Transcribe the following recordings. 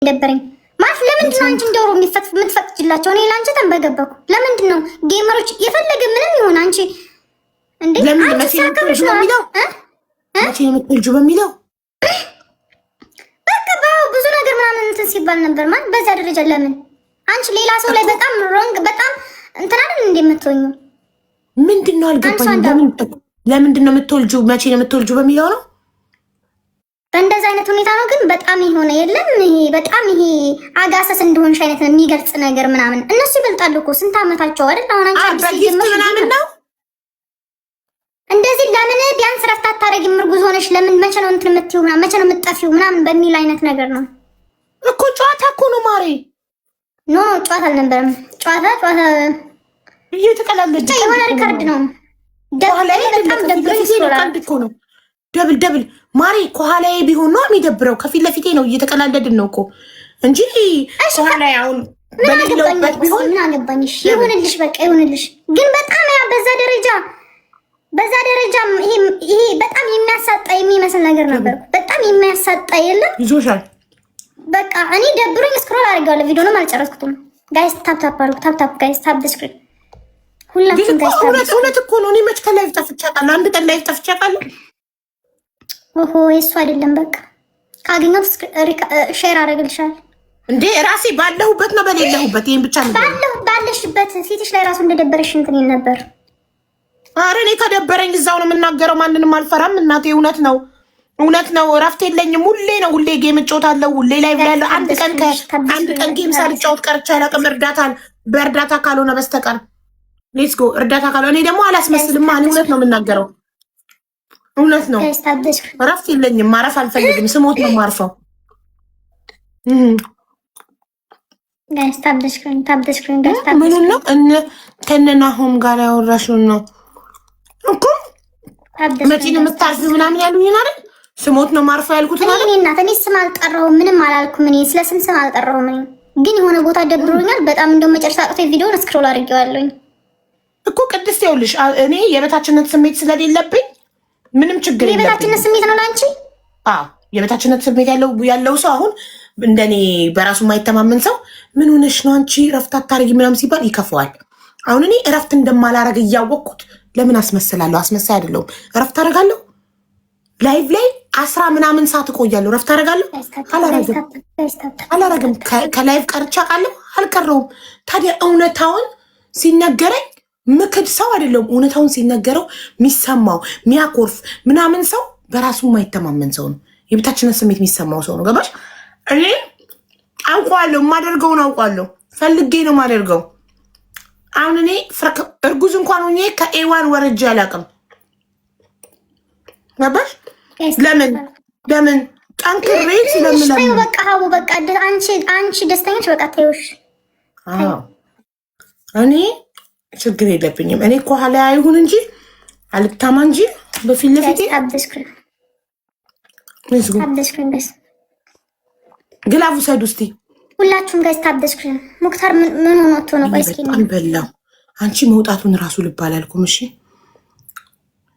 ደበረኝ ማለት ለምንድን ነው አንቺ እንደውሮ የምትፈቅጂላቸው? እኔ ላንቺ ተንበገበኩ። ለምንድን ነው ጌመሮች የፈለገ ምንም ይሁን አንቺ እንዴ አንቺ ሲያከብርሽ ነው የሚለው መቼ የምትልጁ በሚለው በቃ ብዙ ነገር ምናምን እንትን ሲባል ነበር ማለት በዛ ደረጃ ለምን አንቺ ሌላ ሰው ላይ በጣም ሮንግ በጣም እንትን አይደል እንደምትሆኙ ምንድነው አልገባኝም። ለምንድን ነው የምትወልጁ መቼ ነው የምትወልጁ በሚለው ነው። በእንደዛ አይነት ሁኔታ ነው ግን በጣም የሆነ የለም ይሄ በጣም ይሄ አጋሰስ እንደሆንሽ አይነት የሚገልጽ ነገር ምናምን እነሱ ይበልጣሉ እኮ ስንት አመታቸው አይደል አሁን አንቺ ምናምን ነው እንደዚህ ለምን ቢያንስ ረፍት አታረጊም? እርጉዝ ሆነሽ ለምን መቼ ነው እንትን የምትይው ምናምን መቼ ነው የምትጠፊው ምናምን በሚል አይነት ነገር ነው እኮ ጨዋታ እኮ ነው ማሬ። ኖ ጨዋታ አልነበረም። ጨዋታ እየተቀላለደ የሆነ ሪከርድ ነው። በጣም ደብሮ ነው ደብል ማሪ ከኋላዬ ቢሆን ነው የሚደብረው። ከፊት ለፊቴ ነው እየተቀላለድን ነው እኮ እንጂ ከኋላዬ አሁን በሌለውበት ቢሆን ምን አገባኝ? እሺ ይሁንልሽ፣ በቃ ይሁንልሽ። ግን በጣም ያ በዛ ደረጃ ይሄ በጣም የሚያሳጣ የሚመስል ነገር ነበር። በጣም የሚያሳጣ የለም ይዞሻል። በቃ እኔ ደብሮኝ ስክሮል አድርጌዋለሁ። ቪዲዮንም አልጨረስኩትም። ጋይስ ታፕ አድርጉ። ታፕ ጋይስ ታፕ ዘ ስክሪን ሁላችሁም ጋይስ ታፕ። እውነት እኮ ነው። እኔ መች ከላይፍ ጠፍቻለሁ? አንድ ቀን ላይፍ ጠፍቻለሁ። ኦሆ እሱ አይደለም። በቃ ካገኘው ሼር አደርግልሻለሁ። እንዴ ራሴ ባለሁበት ነው በሌለሁበት ይሄን ብቻ ነው ባለሽበት ፊትሽ ላይ ራሱ እንደደበረሽ እንትን ነበር። ኧረ እኔ ከደበረኝ እዛው ነው የምናገረው። ማንንም አልፈራም እናቴ። እውነት ነው። እረፍት የለኝም። ሁሌ ጌም እጫወታለሁ። ሁሌ ላይ ያለው አንድ ቀን ጌም ሳልጫወት ቀርቼ አላውቅም። በእርዳታ ካልሆነ በስተቀር ሌትስ ጎ እርዳታ ካልሆነ እኔ ደግሞ አላስመስልም። እኔ እውነት ነው የምናገረው። እውነት ነው። እረፍት የለኝም። ማረፍ አልፈልግም። ስሞት ነው ማርፈው። ምኑን ነው ከነናሆም ጋር ያወራሽውን ነው እኮ መቼ ነው የምታርፊው ምናምን ያሉኝ አይደል? ስሞት ነው ማርፈው ያልኩት ማለት እኔ እናት እኔ ስም አልጠራሁም፣ ምንም አላልኩም። እኔ ስለ ስም አልጠራሁም። እኔ ግን የሆነ ቦታ ደብሮኛል በጣም እንደው መጨረሻ አቅቶ ቪዲዮውን ስክሮል አድርጌዋለሁኝ እኮ ቅድስት። ይኸውልሽ እኔ የበታችነት ስሜት ስለሌለብኝ ምንም ችግር የለም። የበታችነት ስሜት ነው ላንቺ? አዎ የበታችነት ስሜት ያለው ሰው አሁን እንደኔ በራሱ የማይተማመን ሰው ምን ሆነሽ ነው አንቺ እረፍት አታረጊ ምናምን ሲባል ይከፈዋል። አሁን እኔ እረፍት እንደማላረግ እያወቅኩት ለምን አስመስላለሁ? አስመሳይ አይደለሁም። እረፍት አደርጋለሁ። ላይቭ ላይ 10 ምናምን ሰዓት እቆያለሁ። እረፍት አደርጋለሁ? አላረግም። ከላይቭ ቀርቻ ቃለሁ አልቀረውም። ታዲያ እውነታውን ሲነገረኝ ምክድ ሰው አይደለሁም። እውነታውን ሲነገረው የሚሰማው የሚያኮርፍ ምናምን ሰው በራሱ የማይተማመን ሰው ነው። የቤታችንን ስሜት የሚሰማው ሰው ነው። ገባሽ? እኔ አውቋለሁ፣ የማደርገውን አውቋለሁ። ፈልጌ ነው የማደርገው። አሁን እኔ እርጉዝ እንኳን ሆኜ ከኤዋን ወርጄ አላውቅም። ገባሽ? ለምን ጠንክሬ ስለምለም በቃ ሀቡ በቃ አንቺ ደስተኞች በቃ ተይውሽ። እኔ ችግር የለብኝም። እኔ ከኋላ አይሁን እንጂ አልታማ እንጂ በፊት ለፊቴ ግላቡ ሰዱ እስቲ ሁላችሁም ጋይስ ታብደስኩኝ። ሙክታር ምን ሆኖት ነው? ቆይ እስኪ አንበላው። አንቺ መውጣቱን ራሱ ልብ አላልኩም። እሺ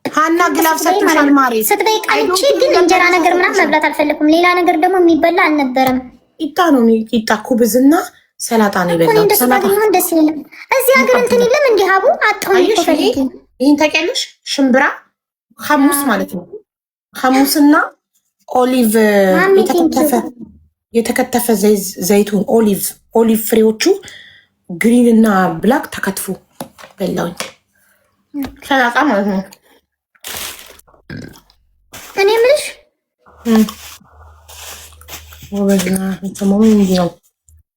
ሃና ግላብ ሰጥሻል ማሪ ስትጠይቃንቺ ግን እንጀራ ነገር ምናምን መብላት አልፈለኩም። ሌላ ነገር ደግሞ የሚበላ አልነበረም። ቂጣ ነው ቂጣ ኩብዝና ሰላጣ ነው የበላው። ሰላጣ ነው ደስ ይላል። እዚህ ሀገር እንትን የለም እንዴ ሀቡ አጣሁኝ እኮ ፈልጌ። ይሄን ታውቂያለሽ? ሽምብራ ሐሙስ ማለት ነው። ሐሙስና ኦሊቭ የተከተፈ ዘይቱን ኦሊቭ ፍሬዎቹ ግሪን እና ብላክ ተከትፎ በላውኝ። ሰላጣ ማለት ነው። እኔ የምልሽ ወበዝና ሰሞኑ እንዲህ ነው።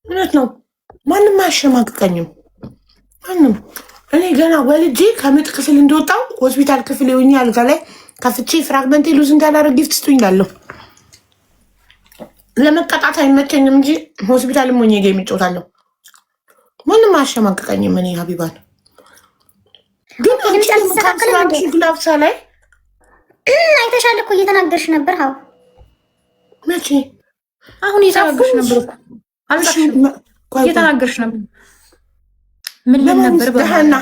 እውነት ነው። ማንም አያሸማቅቀኝም። ማንም እኔ ገና ወልጄ ከምጥ ክፍል እንደወጣው ሆስፒታል ክፍል የሆኜ አልጋ ላይ ከፍቼ ፍራግመንቴ ሉዝ እንዳላረግ ጊፍት ስጡኝ እላለሁ። ለመቀጣት አይመቸኝም እንጂ ሆስፒታልም ሆኜ ጌም እጫወታለሁ። ማንም አያሸማቅቀኝም። እኔ ሀቢባን ግን አንቺ ግላብሳ ላይ አይተሻል እኮ እየተናገርሽ ነበር። ሀው መቼ? አሁን እየተናገርሽ ነበር እኮ እየተናገርሽ ነበር። ምን ነበር? ሀና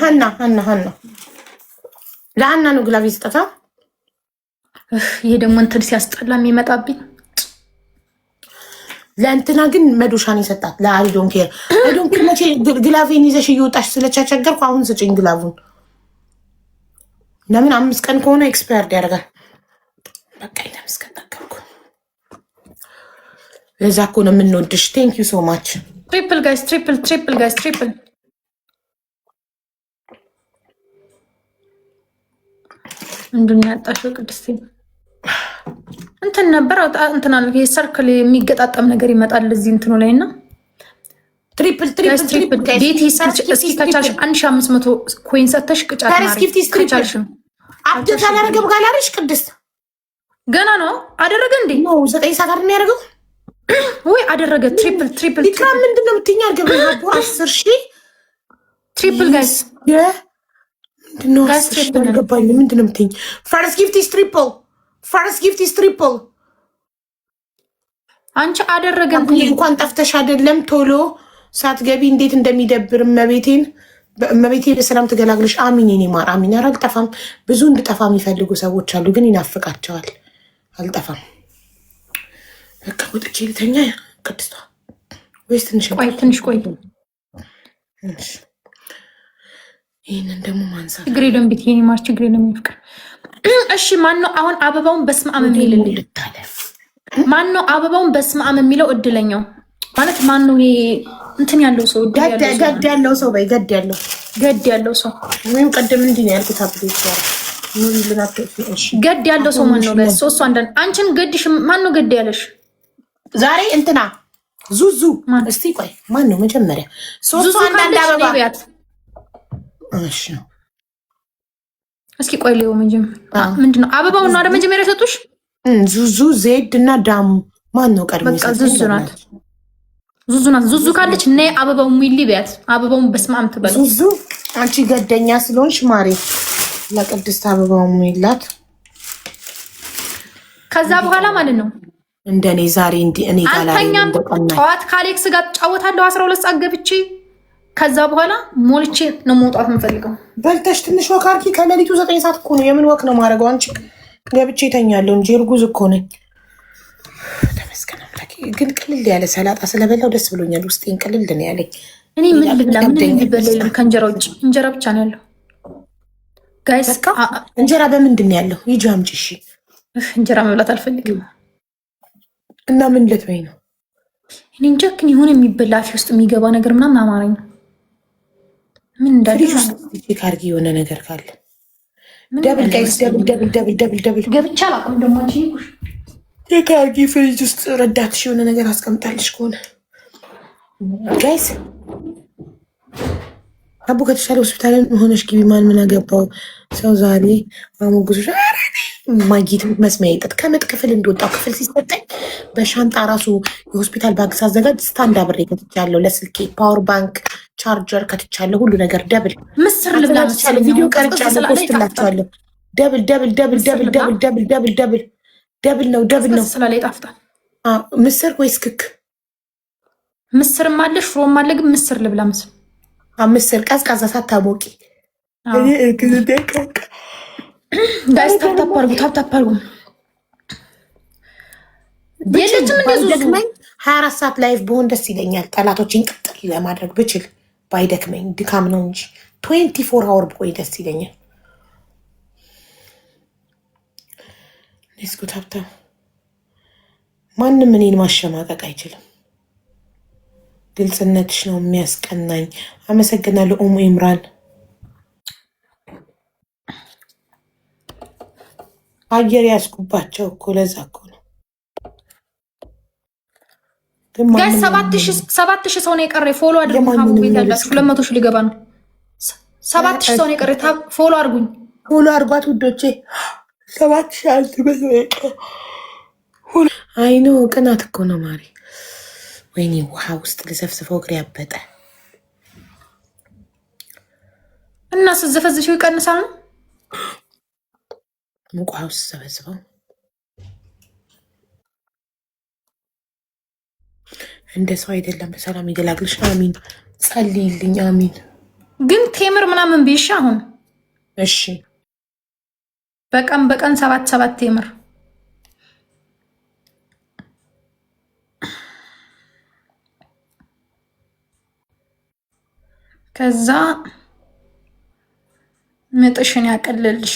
ለሀና ነው ግላብ ይስጠታ። ይሄ ደግሞ እንትን ሲያስጠላ የሚመጣብኝ ለእንትና ግን መዶሻን የሰጣት ለአይዶን ኬር አይዶን ኬር። መቼ ግላቬን ይዘሽ እየወጣሽ ስለቻቸገርኩ አሁን ስጭኝ ግላቡን። ለምን 5 ቀን ከሆነ ኤክስፓየርድ ያደርጋል። በቃ ለምስከን ተከልኩ። ለዛ እኮ ነው የምንወድሽ። ቴንክ ዩ ሶ ማች። ትሪፕል ጋይስ ትሪፕል ጋይስ ትሪፕል ምንድን ያጣሽው ቅድስት? እንትን ነበር እንትና ሰርክል የሚገጣጠም ነገር ይመጣል እዚህ እንትኑ ላይ እና ትሪፕል ቤቲ እስኪ ከቻልሽ 1500 ኮይን ሰተሽ ቅጫት ከቻልሽ ነው። አብደት አላረገም ጋላሪሽ ቅድስት ገና ነው አደረገ እንዴ? ነው 9 ሰዓት ነው ያደረገው ወይ አደረገ። ትሪፕል ሊትራም ምንድነው የምትይኝ? አርገበ 10,000 ትሪፕል ጋይስ ምንድነው ገባኝ። ምንድነው የምትይኝ? ፈርስት ጊፍት ኢዝ ትሪፕል አንቺ አደረገ እንኳን ጠፍተሽ አይደለም ቶሎ ሳትገቢ እንዴት እንደሚደብር እመቤቴ በሰላም ትገላግልሽ። አሚን የኔ ማር አሚን። ኧረ አልጠፋም። ብዙ እንድጠፋ የሚፈልጉ ሰዎች አሉ፣ ግን ይናፍቃቸዋል። አልጠፋም። በቃ ወጥቼ ልተኛ ቅድስቷ። ወይስ ትንሽ ቆይ። ይህንን ደግሞ ማንሳት ችግር የለም ቤት የኔ ማር ችግር የለም ይፍቅር። እሺ ማነው አሁን አበባውን በስመ አብ የሚልልኝ? ማነው አበባውን በስመ አብ የሚለው? እድለኛው ማለት ማነው? ይሄ እንትን ያለው ሰው ገድ ያለው ሰው በይ ገድ ያለው ሰው ወይም ቀደም እንዲህ ነው ያልኩት። አብዴት ገድ ያለው ሰው ማነው? ጋር ሶስቱ አንዳንድ አንቺን ገድሽ ማነው ገድ ያለሽ? ዛሬ እንትና ዙዙ እስቲ ቆይ ማነው መጀመሪያ? ሶስቱ አንዳንድ አበባ እሺ እስኪ ቆይ ሌው ምንድነው አበባው ነው አይደል መጀመሪያ ሰጡሽ? ዙዙ ዜድ እና ዳሙ ማነው ቀድሞ? በቃ ዙዙ ናት። ዙዙ ካለች ነይ አበባው ሚሊ ቢያት አበባውን በስማም ትበል። ዙዙ አንቺ ገደኛ ስለሆንሽ ማሬ ለቅድስት አበባው ሚላት። ከዛ በኋላ ማለት ነው እንደኔ ዛሬ እኔ ጋር አንተኛም ጠዋት ከአሌክስ ጋር ተጫወታለሁ 12 ሰዓት ገብቼ ከዛ በኋላ ሞልቼ ነው መውጣት የምፈልገው። በልተሽ ትንሽ ወክ አድርጊ። ከሌሊቱ 9 ሰዓት እኮ ነው። የምን ወክ ነው ማድረገው? አንቺ ገብቼ ተኛለሁ እንጂ እርጉዝ እኮ ነኝ። ተመስገን አምላኬ። ግን ቅልል ያለ ሰላጣ ስለበላው ደስ ብሎኛል። ውስጤን ቅልል ነው ያለኝ። እኔ ምን ልብላ? ምን ልበላ? የለም ከእንጀራ ውጭ እንጀራ ብቻ ነው ያለው። ጋይስ እንጀራ በምንድን ነው ያለው? ይጂ አምጪ። እሺ እንጀራ መብላት አልፈልግም። እና ምን ልትበይ ነው? እኔ እንጃ ግን የሆነ የሚበላ አፌ ውስጥ የሚገባ ነገር ምናምን አማረኝ። ምን እንዳለሽ ካርጊ የሆነ ነገር ካለ ደብል ጋይስ ደብል ገብቻ አላውቅም። ደግሞ አንቺ የካርጊ ፍሪጅ ውስጥ ረዳትሽ የሆነ ነገር አስቀምጣልሽ ከሆነ ጋይስ አቡ ከተሻለ ሆስፒታል ሆነሽ ግቢ። ማን ምን አገባው ሰው ዛሬ አሞግዞሽ ማጊት መስሚያ ይጠጥ ከምጥ ክፍል እንደወጣው ክፍል ሲሰጠኝ በሻንጣ ራሱ የሆስፒታል ባንክ ሳዘጋጅ ስታንድ አብሬ ከትቻለሁ። ለስልኬ ፓወር ባንክ ቻርጀር ከትቻለሁ። ሁሉ ነገር ደብል ምስር ልብላ መሰለኝ። ቪዲዮ ቀርጫለሁ፣ ፖስትላችኋለሁ። ደብል ነው ስላለ ይጣፍጣል። ምስር ወይስ ክክ? ምስርም አለ ሽሮም አለ። ግን ምስር ልብላ ምስር ምስር ቀዝቃዛ ሳታሞቂ ጋይስ ታፕታፕ አድርጉ። የለችም እንደዚህ 24 ሰዓት ላይቭ በሆን ደስ ይለኛል። ጠላቶችን ቅጥል ለማድረግ ብችል ባይደክመኝ፣ ድካም ነው እንጂ 24 አወር ብቆይ ደስ ይለኛል። ሌስኩ ታፕታፕ። ማንም እኔን ማሸማቀቅ አይችልም። ግልጽነትሽ ነው የሚያስቀናኝ። አመሰግናለሁ ኡሙ ኢምራን። አየር ያስኩባቸው እኮ ለዛ እኮ ነው። ጋይስ 7,000 ሰው ነው የቀረ። ፎሎ አድርጉ። ሀቡ ቤት ያላችሁ 200 ሺህ ሊገባ ነው። 7,000 ሰው ነው የቀረ። ፎሎ አድርጉኝ። ፎሎ አድርጓት ውዶቼ። 7,000 አልትበል አይኖ ቅናት እኮ ነው ማሪ። ወይኔ ውሃ ውስጥ ልዘፍዝፈው እግሬ ያበጠ እና ስዘፈዝፈው ይቀንሳል ነው ሙቅ ውሃ ውስጥ ሰበስበው እንደ ሰው አይደለም። በሰላም ይገላግልሽ። አሚን። ጸልይልኝ። አሚን። ግን ቴምር ምናምን ቢሻ አሁን እሺ፣ በቀን 7 ቴምር ከዛ ምጥሽን ያቀልልሽ።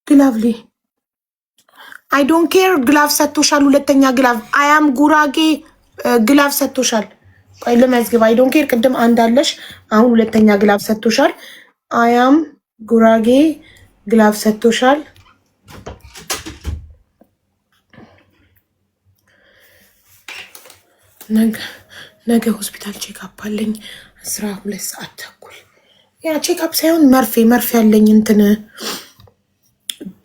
ግላቭሊ አይ ዶንት ኬር ግላቭ ሰጥቶሻል። ሁለተኛ ግላቭ አያም ጉራጌ ግላቭ ሰጥቶሻል። ቆይ ለመዝግብ። አይ ዶንት ኬር ቅድም አንድ አለሽ፣ አሁን ሁለተኛ ግላቭ ሰጥቶሻል። አያም ጉራጌ ግላቭ ሰጥቶሻል። ነገ ሆስፒታል ቼክአፕ አለኝ 12 ሰዓት ተኩል። ያ ቼክአፕ ሳይሆን መርፌ አለኝ። እንትን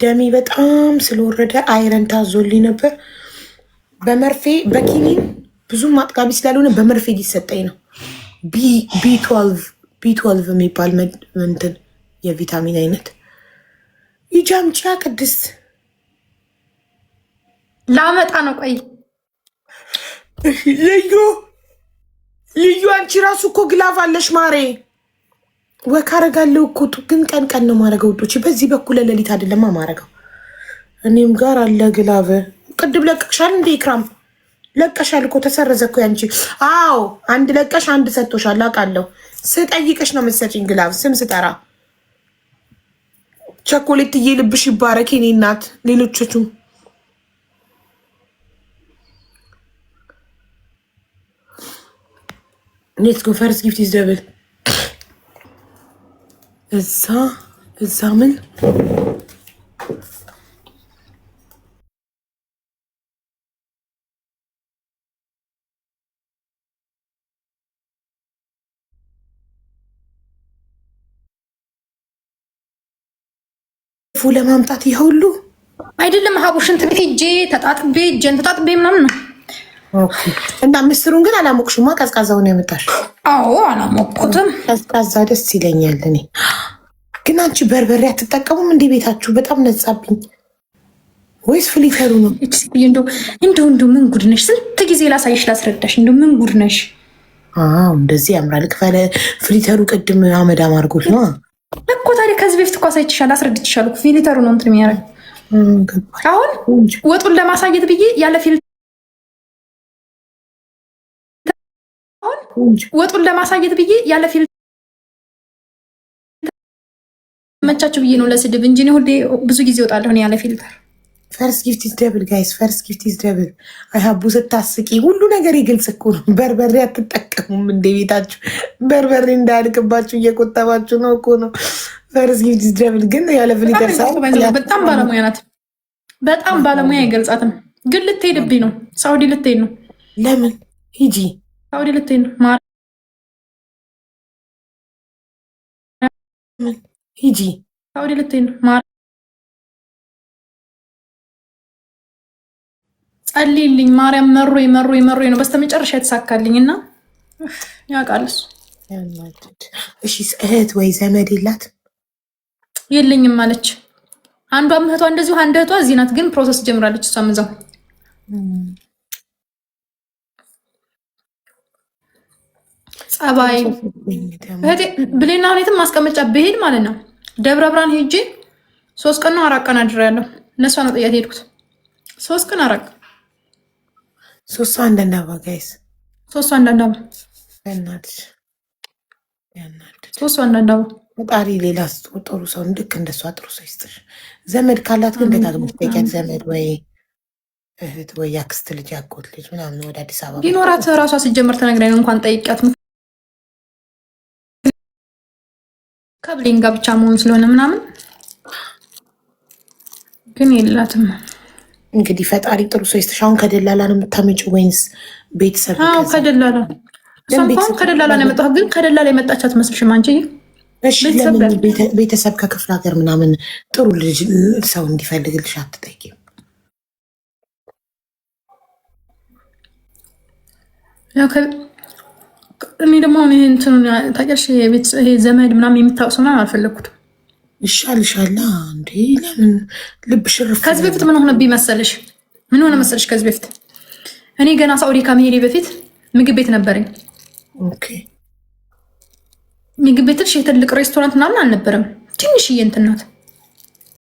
ደሜ በጣም ስለወረደ አይረን ታዞልኝ ነበር። በመርፌ በኪኒን ብዙም አጥጋቢ ስላልሆነ በመርፌ ሊሰጠኝ ነው። ቢ12 የሚባል እንትን የቪታሚን አይነት ይጃምጫ ቅድስት ላመጣ ነው። ቆይ ልዩ አንቺ ራሱ እኮ ግላቭ አለሽ ማሬ። ወክ አረጋለሁ እኮ ግን ቀን ነው ማረገው። ውዶች በዚህ በኩል ለሊት አይደለም ማረገው። እኔም ጋር አለ ግላቭ። ቅድም ለቀቅሻል እንዴ ኢክራም? ለቀሻል እኮ ተሰረዘ እኮ ያንቺ። አዎ አንድ ለቀሽ አንድ ሰጥቶሻል አውቃለሁ። ስጠይቅሽ ነው የምትሰጪኝ ግላቭ ስም ስጠራ። ቸኮሌትዬ ልብሽ ይባረክ የኔ እናት። ሌሎቹ ሌትስ ጎ ፈርስት ጊፍት ኢዝ ደብል። እዛ ምን ፉ ለማምጣት ይሁሉ አይደለም ሀቡ ሽንት ቤት ሄጄ ተጣጥቤ ምናምን ነው። ኦኬ። እና ምስሩን ግን አላሞቅሽማ? ቀዝቃዛውን ያመጣሽ? አዎ አላሞቅኩትም። ቀዝቃዛ ደስ ይለኛል። እኔ ግን አንቺ በርበሬ አትጠቀሙም እንዴ ቤታችሁ? በጣም ነጻብኝ። ወይስ ፍሊተሩ ነው? እንደው ምን ጉድ ነሽ? ስንት ጊዜ ላሳይሽ ላስረዳሽ። እንደው ምን ጉድ ነሽ? እንደዚህ ያምራል። ፍሊተሩ ቅድም አመዳም አድርጎት ነው እኮ። ታዲያ ከዚህ በፊት እኮ አሳይችሻል፣ አስረድችሻል። ፊልተሩ ነው እንትን የሚያደርግ። አሁን ወጡን ለማሳየት ብዬ ያለ ፊልተር መቻችሁ ብዬ ነው ለስድብ እንጂ ሁሌ ብዙ ጊዜ እወጣለሁ ያለ ፊልተር። ፈርስት ጊፍት ኢዝ ደብል ጋይስ፣ ፈርስት ጊፍት ኢዝ ደብል። አይሀቡ ስታስቂ ሁሉ ነገር ይግልጽ እኮ ነው። በርበሬ አትጠቀሙም እንደ ቤታችሁ? በርበሬ እንዳያልቅባችሁ እየቆጠባችሁ ነው እኮ ነው። ፈርስት ጊፍት ኢዝ ደብል። ግን ያለ ፍሊተር በጣም ባለሙያ ናት። በጣም ባለሙያ አይገልጻትም። ግን ልትሄድብኝ ነው፣ ሳውዲ ልትሄድ ነው። ለምን ሂጂ? ሳውዲ ልትሄድ ነው። ሂጂ ሳውዲ ልትሄድ ነው። ጸልይልኝ ማርያም። መሮኝ ነው በስተመጨረሻ የተሳካልኝ እና ያውቃል እሱ። እሺ እህት ወይ ዘመድ የላት? የለኝም አለች። አንዷም እህቷ እንደዚሁ፣ አንድ እህቷ እዚህ ናት፣ ግን ፕሮሰስ ጀምራለች። እሷም እዛው ጸባይ ብሌና ሁኔትም ማስቀመጫ ብሄድ ማለት ነው። ደብረ ብርሃን ሄጄ 3 ቀን ነው 4 ቀን አድሬያለሁ። እነሷ ነው ጥያት ሄድኩት። 3 ቀን 4 ቀን 3 ሰው አንዳንድ አበባ ጋይስ፣ 3 ሰው አንዳንድ አበባ ያናድድ። 3 ሰው አንዳንድ አበባ። ፈጣሪ ሌላ ጥሩ ሰው ልክ እንደሷ ጥሩ ሰው ይስጥሽ። ዘመድ ካላት ግን ደጋግመሽ ጠይቂያት። ዘመድ ወይ እህት ወይ ያክስት ልጅ ያጎት ልጅ ምናምን ወደ አዲስ አበባ ቢኖራት ራሷ ሲጀመር ተነግራኝ እንኳን ጠይቂያት። ከብሌን ጋር ብቻ መሆን ስለሆነ ምናምን ግን የላትም። እንግዲህ ፈጣሪ ጥሩ ሰው ይስጥሽ። አሁን ከደላላ ነው የምታመጪው ወይንስ ቤተሰብ? ከደላላ ከደላላ ነው የመጣሁት። ግን ከደላላ የመጣች አትመስልሽም አንቺ? እሺ ለምን ቤተሰብ ከክፍለ ሀገር ምናምን ጥሩ ልጅ ሰው እንዲፈልግልሽ አትጠይቂም? እኔ ደግሞ አሁን ይሄ እንትኑ ታውቂያለሽ፣ ይሄ ዘመድ ምናምን የምታውቅ ሰው ምናምን አልፈለግኩትም። ይሻልሻላ እንዴ? ለምን ልብሽ ርፍ። ከዚህ በፊት ምን ሆነብኝ መሰለሽ? ምን ሆነ መሰለሽ? ከዚህ በፊት እኔ ገና ሳውዲ ከመሄዴ በፊት ምግብ ቤት ነበረኝ። ኦኬ። ምግብ ቤት ትልቅ ሬስቶራንት ምናምን አልነበረም። ትንሽዬ እንትን ናት።